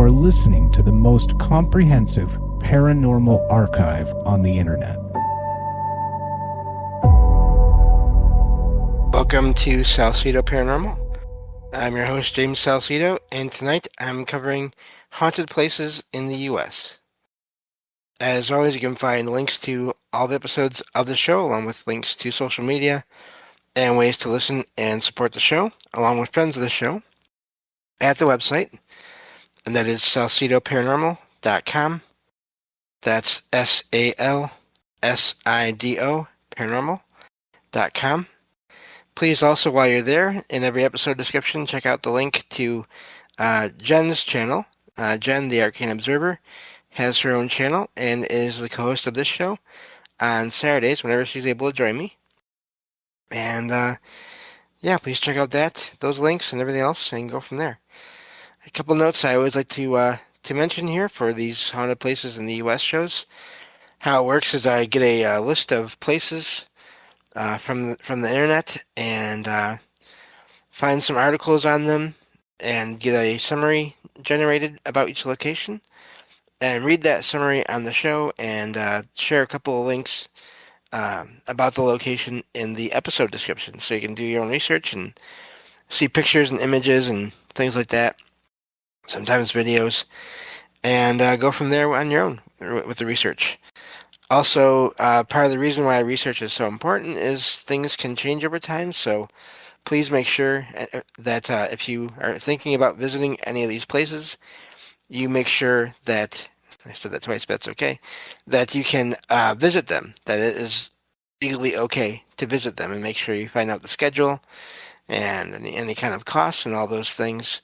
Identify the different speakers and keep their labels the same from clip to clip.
Speaker 1: are listening to the most comprehensive paranormal archive on the internet.
Speaker 2: Welcome to Salsido Paranormal. I'm your host, James Salsido, and tonight I'm covering haunted places in the U.S. As always, you can find links to all the episodes of the show, along with links to social media and ways to listen and support the show, along with friends of the show, at the website, and that is salsidoparanormal.com. That's SALSIDO paranormal.com. Please also, while you're there, in every episode description, check out the link to Jen's channel. Jen, the Arcane Observer, has her own channel and is the co-host of this show on Saturdays whenever she's able to join me. And please check out those links and everything else, and go from there. A couple notes I always like to mention here for these haunted places in the U.S. shows. How it works is I get a list of places from the internet and find some articles on them and get a summary generated about each location and read that summary on the show and share a couple of links about the location in the episode description, so you can do your own research and see pictures and images and things like that, sometimes videos, and go from there on your own with the research. Also, part of the reason why research is so important is things can change over time, so please make sure that if you are thinking about visiting any of these places, you make sure that, I said that twice, but that's okay, that you can visit them, that it is legally okay to visit them, and make sure you find out the schedule and any kind of costs and all those things,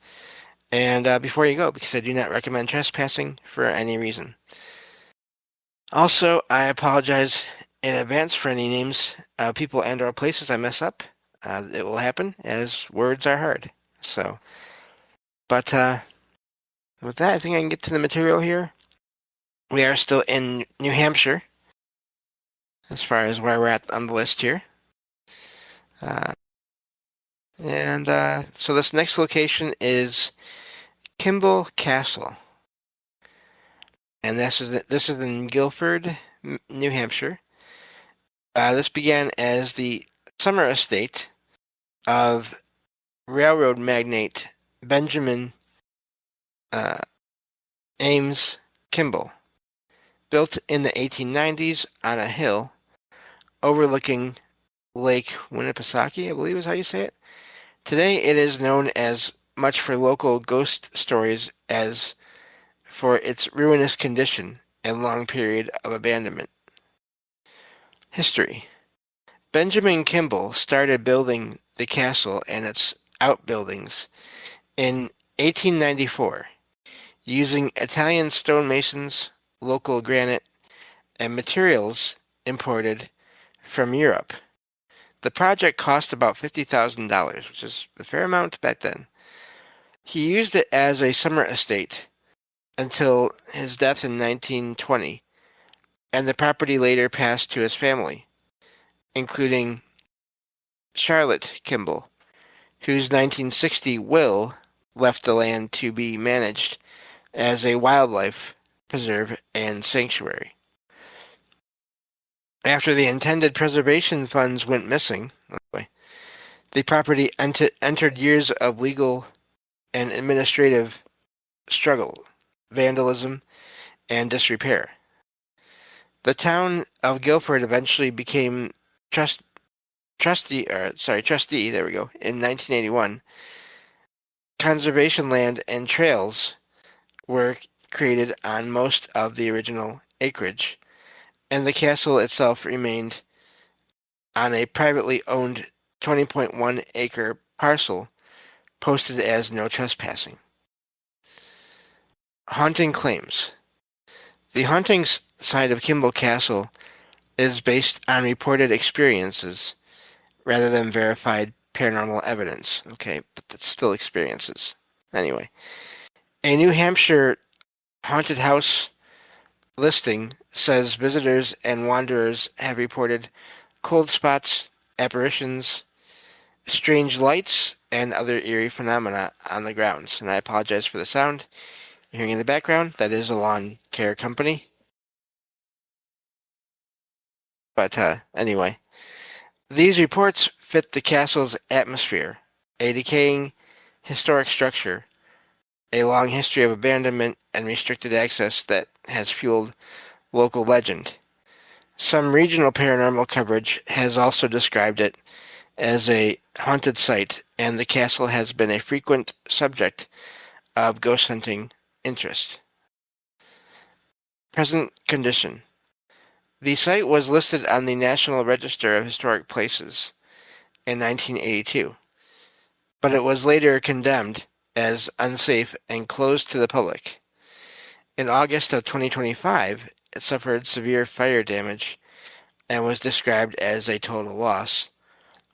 Speaker 2: and before you go, because I do not recommend trespassing for any reason. Also, I apologize in advance for any names, people, and/or places I mess up. It will happen, as words are hard. But with that, I think I can get to the material here. We are still in New Hampshire, as far as where we're at on the list here. So this next location is Kimball Castle. And this is in Guilford, New Hampshire. This began as the summer estate of railroad magnate Benjamin Ames Kimball, built in the 1890s on a hill overlooking Lake Winnipesaukee, I believe is how you say it. Today it is known as much for local ghost stories as for its ruinous condition and long period of abandonment. History. Benjamin Kimball started building the castle and its outbuildings in 1894, using Italian stonemasons, local granite, and materials imported from Europe. The project cost about $50,000, which is a fair amount back then. He used it as a summer estate until his death in 1920, and the property later passed to his family, including Charlotte Kimball, whose 1960 will left the land to be managed as a wildlife preserve and sanctuary. After the intended preservation funds went missing, the property entered years of legal and administrative struggle, vandalism, and disrepair. The town of Guilford eventually became trustee in 1981. Conservation land and trails were created on most of the original acreage, and the castle itself remained on a privately owned 20.1 acre parcel posted as no trespassing. Haunting claims. The haunting side of Kimball Castle is based on reported experiences rather than verified paranormal evidence. Okay, but that's still experiences. Anyway, a New Hampshire haunted house listing says visitors and wanderers have reported cold spots, apparitions, strange lights, and other eerie phenomena on the grounds. And I apologize for the sound. you're hearing in the background, that is a lawn care company. But anyway, these reports fit the castle's atmosphere, a decaying historic structure, a long history of abandonment and restricted access that has fueled local legend. Some regional paranormal coverage has also described it as a haunted site, and the castle has been a frequent subject of ghost hunting interest. Present condition. The site was listed on the National Register of Historic Places in 1982, but it was later condemned as unsafe and closed to the public. In August of 2025, it suffered severe fire damage and was described as a total loss,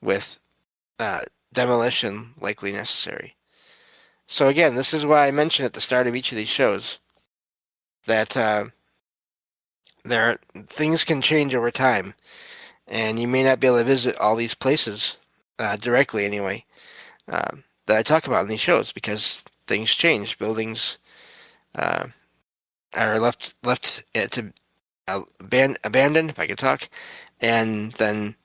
Speaker 2: with demolition likely necessary. So again, this is why I mentioned at the start of each of these shows that things can change over time, and you may not be able to visit all these places directly anyway that I talk about in these shows, because things change. Buildings are left to abandoned, if I could talk, and then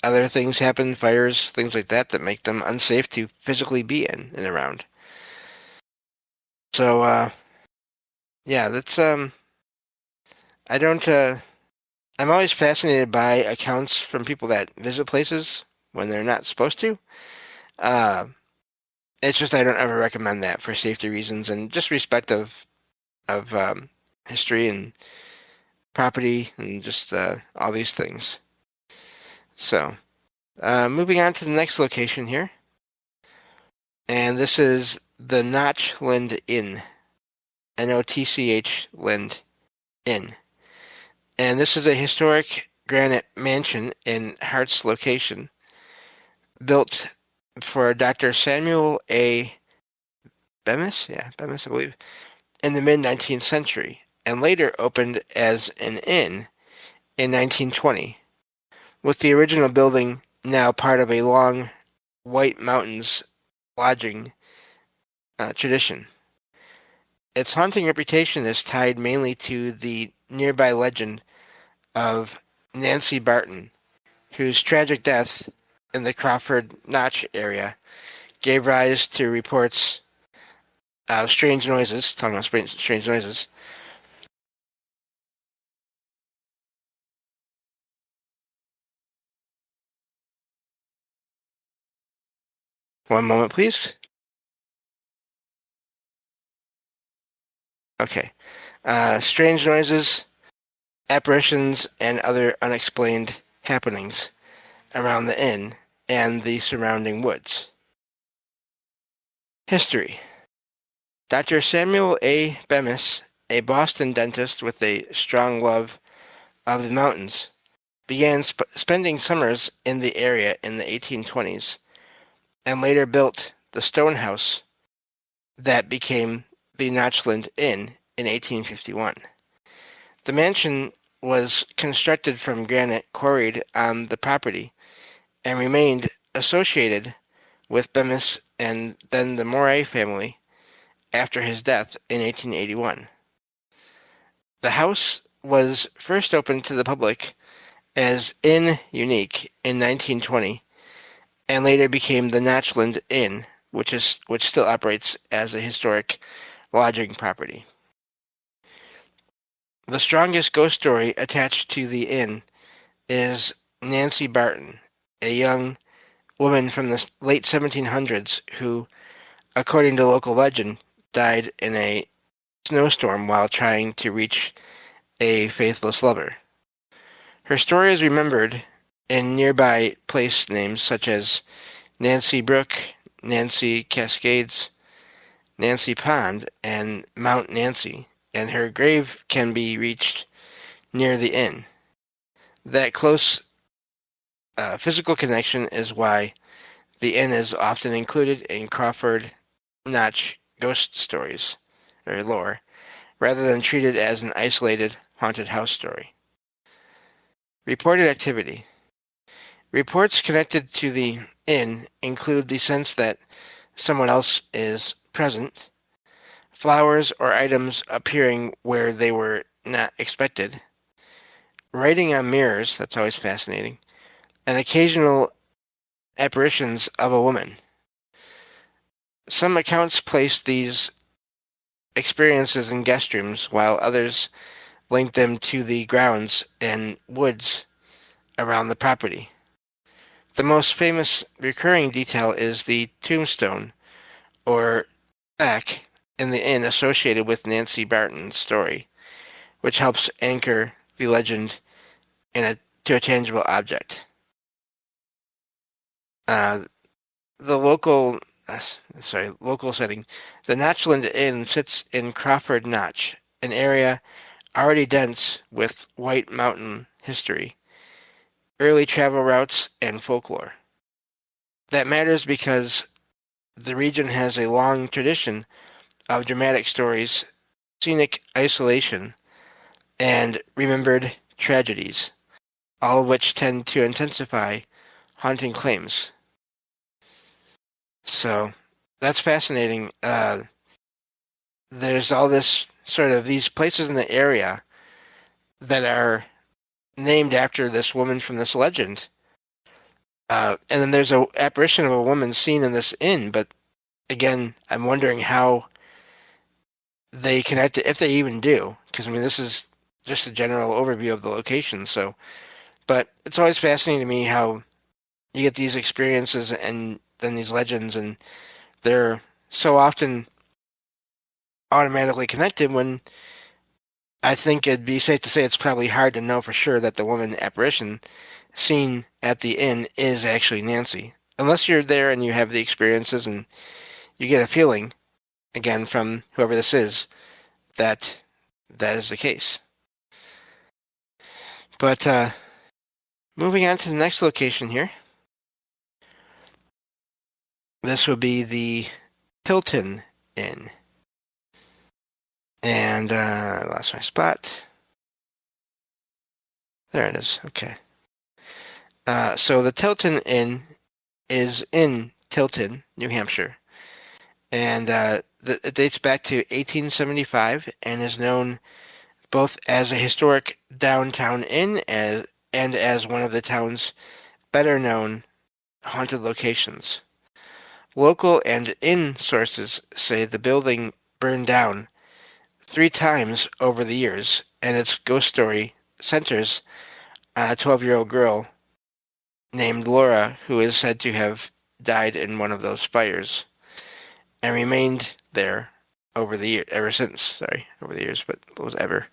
Speaker 2: other things happen, fires, things like that make them unsafe to physically be in and around. So yeah, that's I don't I'm always fascinated by accounts from people that visit places when they're not supposed to. It's just I don't ever recommend that for safety reasons and just respect of history and property and just all these things. So, moving on to the next location here, and this is the Notchland Inn, Notch Lind Inn, and this is a historic granite mansion in Hart's location, built for Dr. Samuel A. Bemis, Bemis, I believe, in the mid-19th century, and later opened as an inn in 1920, with the original building now part of a long White Mountains lodging tradition. Its haunting reputation is tied mainly to the nearby legend of Nancy Barton, whose tragic death in the Crawford Notch area gave rise to reports of strange noises, talking about strange noises. One moment, please. Okay. Strange noises, apparitions, and other unexplained happenings around the inn and the surrounding woods. History. Dr. Samuel A. Bemis, a Boston dentist with a strong love of the mountains, began spending summers in the area in the 1820s and later built the stone house that became the Notchland Inn in 1851. The mansion was constructed from granite quarried on the property and remained associated with Bemis and then the Moray family after his death in 1881. The house was first opened to the public as Inn Unique in 1920 and later became the Notchland Inn, which still operates as a historic lodging property. The strongest ghost story attached to the inn is Nancy Barton, a young woman from the late 1700s who, according to local legend, died in a snowstorm while trying to reach a faithless lover. Her story is remembered in nearby place names such as Nancy Brook, Nancy Cascades, Nancy Pond, and Mount Nancy, and her grave can be reached near the inn. That close physical connection is why the inn is often included in Crawford Notch ghost stories, or lore, rather than treated as an isolated haunted house story. Reported activity. Reports connected to the inn include the sense that someone else is present, flowers or items appearing where they were not expected, writing on mirrors, that's always fascinating, and occasional apparitions of a woman. Some accounts place these experiences in guest rooms, while others link them to the grounds and woods around the property. The most famous recurring detail is the tombstone, or plaque, in the inn associated with Nancy Barton's story, which helps anchor the legend to a tangible object. The local setting. The Notchland Inn sits in Crawford Notch, an area already dense with White Mountain history, early travel routes, and folklore. That matters because the region has a long tradition of dramatic stories, scenic isolation, and remembered tragedies, all of which tend to intensify haunting claims. So that's fascinating. There's all this sort of these places in the area that are named after this woman from this legend. And then there's a apparition of a woman seen in this inn, but again, I'm wondering how they connect it, if they even do, because I mean, this is just a general overview of the location. So, but it's always fascinating to me how you get these experiences and then these legends, and they're so often automatically connected when I think it'd be safe to say it's probably hard to know for sure that the woman apparition seen at the inn is actually Nancy. Unless you're there and you have the experiences and you get a feeling, again, from whoever this is, that that is the case. But moving on to the next location here. This would be the Hilton Inn. And I lost my spot. There it is. Okay. So the Tilton Inn is in Tilton, New Hampshire. And it dates back to 1875 and is known both as a historic downtown inn and as one of the town's better-known haunted locations. Local and inn sources say the building burned down 3 times over the years, and its ghost story centers on a 12-year-old girl named Laura, who is said to have died in one of those fires and remained there over the years, but what was ever.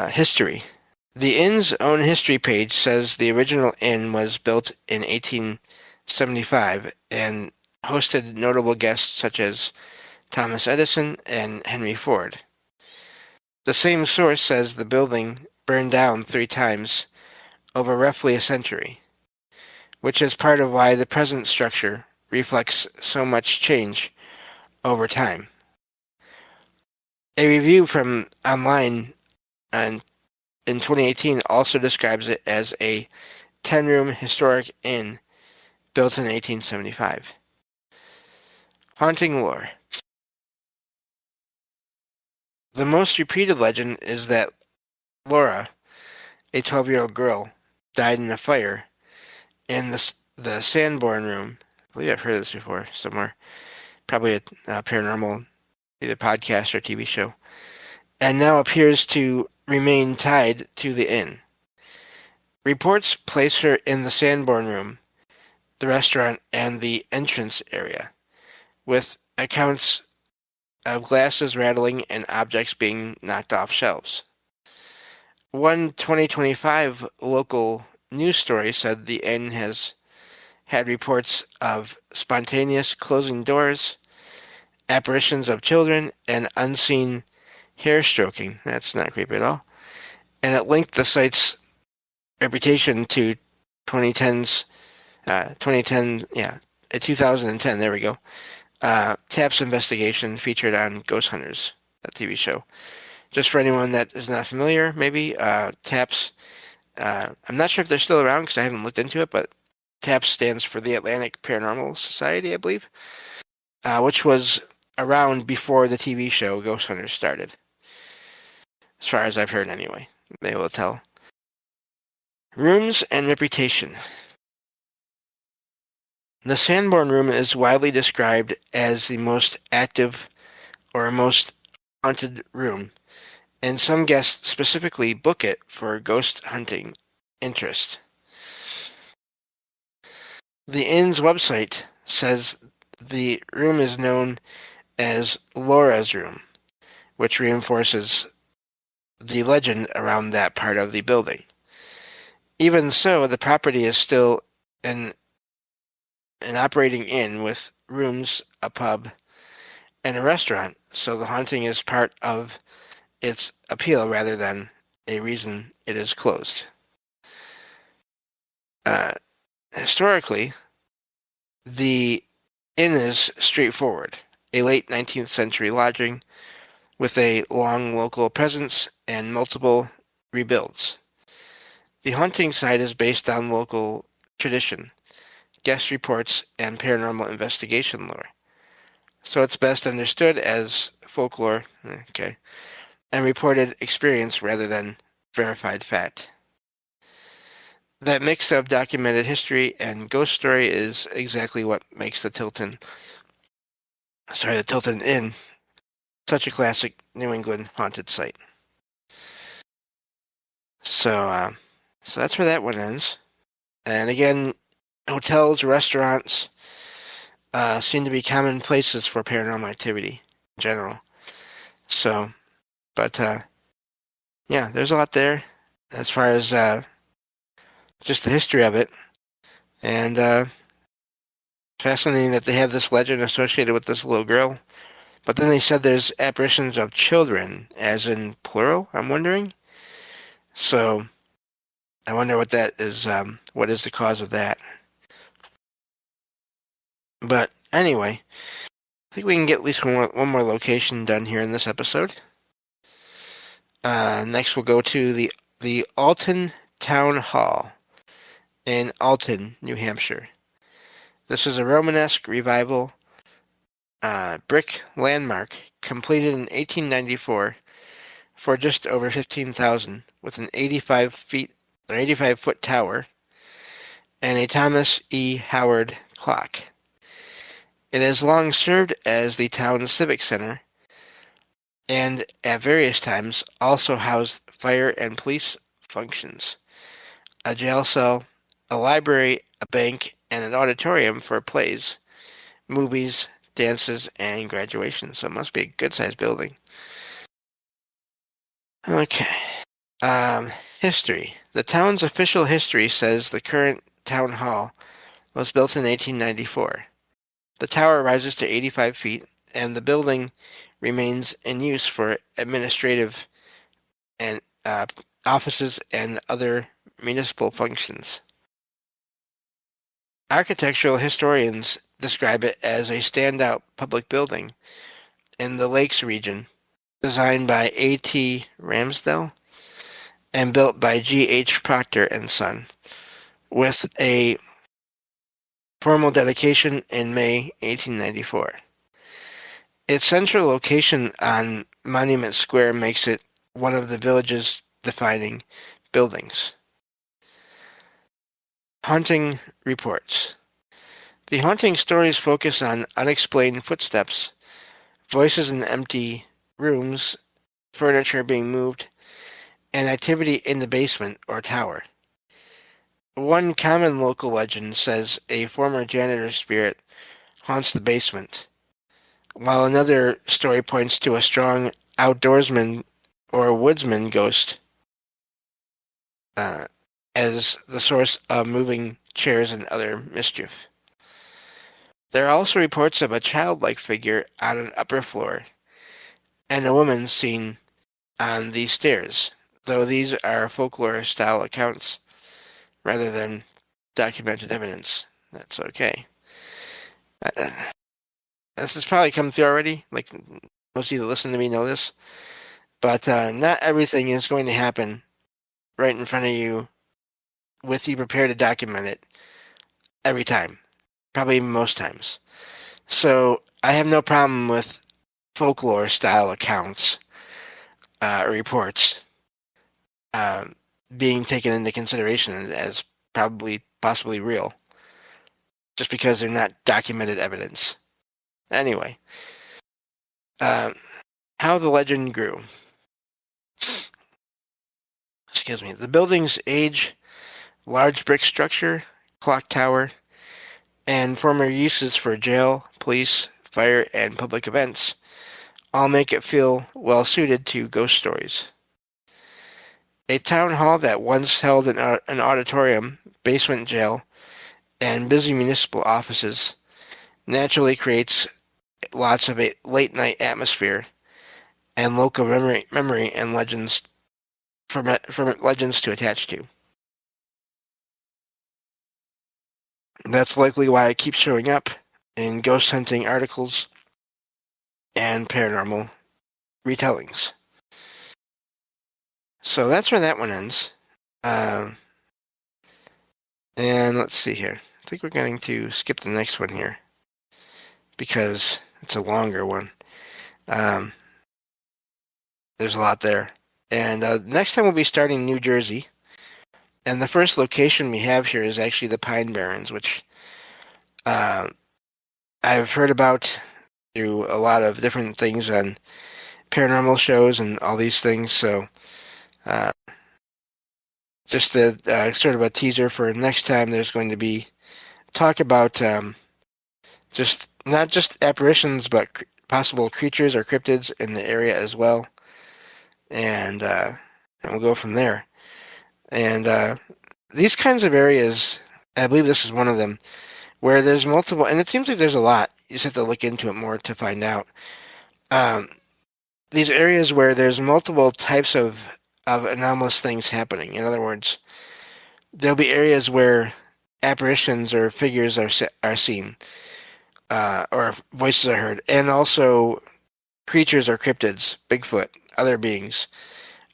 Speaker 2: History. The inn's own history page says the original inn was built in 1875 and hosted notable guests such as Thomas Edison and Henry Ford. The same source says the building burned down 3 times over roughly a century, which is part of why the present structure reflects so much change over time. A review from online in 2018 also describes it as a 10-room historic inn built in 1875. Haunting lore. The most repeated legend is that Laura, a 12-year-old girl, died in a fire in the Sanborn room. I believe I've heard this before somewhere. Probably a paranormal, either podcast or TV show. And now appears to remain tied to the inn. Reports place her in the Sanborn room, the restaurant, and the entrance area, with accounts of glasses rattling and objects being knocked off shelves. One 2025 local news story said the inn has had reports of spontaneous closing doors, apparitions of children, and unseen hair stroking. That's not creepy at all. And it linked the site's reputation to 2010, there we go. TAPS investigation featured on Ghost Hunters, that TV show. Just for anyone that is not familiar, maybe, TAPS, I'm not sure if they're still around because I haven't looked into it, but TAPS stands for the Atlantic Paranormal Society, I believe, which was around before the TV show Ghost Hunters started. As far as I've heard anyway. They will tell. Rooms and reputation. The Sanborn Room is widely described as the most active or most haunted room, and some guests specifically book it for ghost hunting interest. The inn's website says the room is known as Laura's Room, which reinforces the legend around that part of the building. Even so, the property is still an operating inn with rooms, a pub, and a restaurant, so the haunting is part of its appeal rather than a reason it is closed. Historically, the inn is straightforward, a late 19th century lodging with a long local presence and multiple rebuilds. The haunting site is based on local tradition, guest reports, and paranormal investigation lore. So it's best understood as folklore, and reported experience rather than verified fact. That mix of documented history and ghost story is exactly what makes the Tilton Inn such a classic New England haunted site. So that's where that one ends. And again, hotels, restaurants seem to be common places for paranormal activity in general. So, but yeah, there's a lot there as far as just the history of it. And fascinating that they have this legend associated with this little girl. But then they said there's apparitions of children, as in plural, I'm wondering. So I wonder what that is, what is the cause of that. But anyway, I think we can get at least one more location done here in this episode. Next we'll go to the Alton Town Hall in Alton, New Hampshire. This is a Romanesque revival brick landmark completed in 1894 for just over $15,000 with an 85-foot tower and a Thomas E. Howard clock. It has long served as the town's civic center and at various times also housed fire and police functions, a jail cell, a library, a bank, and an auditorium for plays, movies, dances, and graduations. So it must be a good-sized building. Okay. History. The town's official history says the current town hall was built in 1894. The tower rises to 85 feet, and the building remains in use for administrative and offices and other municipal functions. Architectural historians describe it as a standout public building in the Lakes region, designed by A.T. Ramsdell and built by G.H. Proctor and Son, with a formal dedication in May 1894. Its central location on Monument Square makes it one of the village's defining buildings. Haunting reports. The haunting stories focus on unexplained footsteps, voices in empty rooms, furniture being moved, and activity in the basement or tower. One common local legend says a former janitor's spirit haunts the basement, while another story points to a strong outdoorsman or woodsman ghost as the source of moving chairs and other mischief. There are also reports of a childlike figure on an upper floor and a woman seen on the stairs, though these are folklore-style accounts rather than documented evidence. That's okay. This has probably come through already. Like, most of you that listen to me know this. But not everything is going to happen right in front of you with you prepared to document it every time. Probably most times. So I have no problem with folklore-style accounts, reports, being taken into consideration as probably possibly real, just because they're not documented evidence. Anyway, how the legend grew. Excuse me. The building's age, large brick structure, clock tower, and former uses for jail, police, fire, and public events all make it feel well suited to ghost stories. A town hall that once held an auditorium, basement jail, and busy municipal offices naturally creates lots of a late night atmosphere and local memory and legends from legends to attach to. That's likely why it keeps showing up in ghost hunting articles and paranormal retellings. So that's where that one ends. And let's see here. I think we're going to skip the next one here because it's a longer one. There's a lot there. And next time we'll be starting New Jersey. And the first location we have here is actually the Pine Barrens, which I've heard about through a lot of different things on paranormal shows and all these things. So just a sort of a teaser for next time, there's going to be talk about just not just apparitions, but possible creatures or cryptids in the area as well. And we'll go from there. And these kinds of areas, I believe this is one of them, where there's multiple, and it seems like there's a lot. You just have to look into it more to find out. These areas where there's multiple types of anomalous things happening. In other words, there'll be areas where apparitions or figures are seen, or voices are heard, and also creatures or cryptids, Bigfoot, other beings,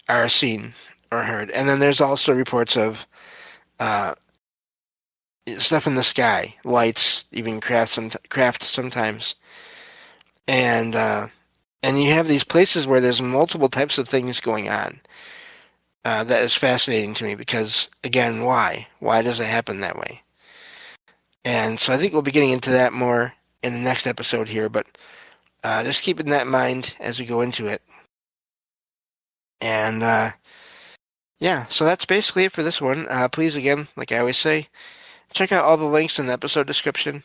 Speaker 2: are seen or heard. And then there's also reports of stuff in the sky, lights, even craft sometimes. And you have these places where there's multiple types of things going on. That is fascinating to me because, again, why? Why does it happen that way? And so I think we'll be getting into that more in the next episode here, but just keeping that in mind as we go into it. And yeah, so that's basically it for this one. Please, again, like I always say, check out all the links in the episode description.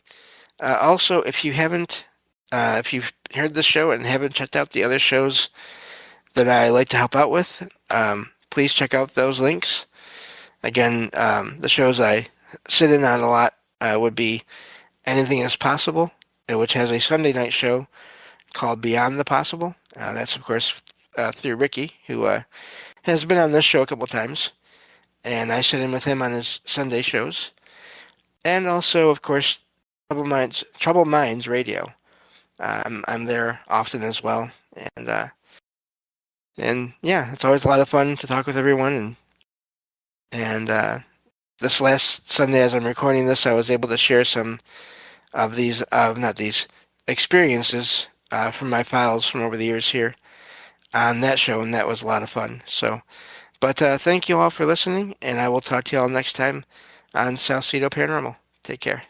Speaker 2: Also, if you've heard this show and haven't checked out the other shows that I like to help out with, please check out those links. Again, the shows I sit in on a lot would be Anything is Possible, which has a Sunday night show called Beyond the Possible. That's, of course, through Ricky, who has been on this show a couple times, and I sit in with him on his Sunday shows. And also, of course, Troubled Minds Radio. I'm there often as well, and yeah, it's always a lot of fun to talk with everyone. And this last Sunday, as I'm recording this, I was able to share some of these, not these, experiences from my files from over the years here on that show, and that was a lot of fun. So, but thank you all for listening, and I will talk to you all next time on Salsido Paranormal. Take care.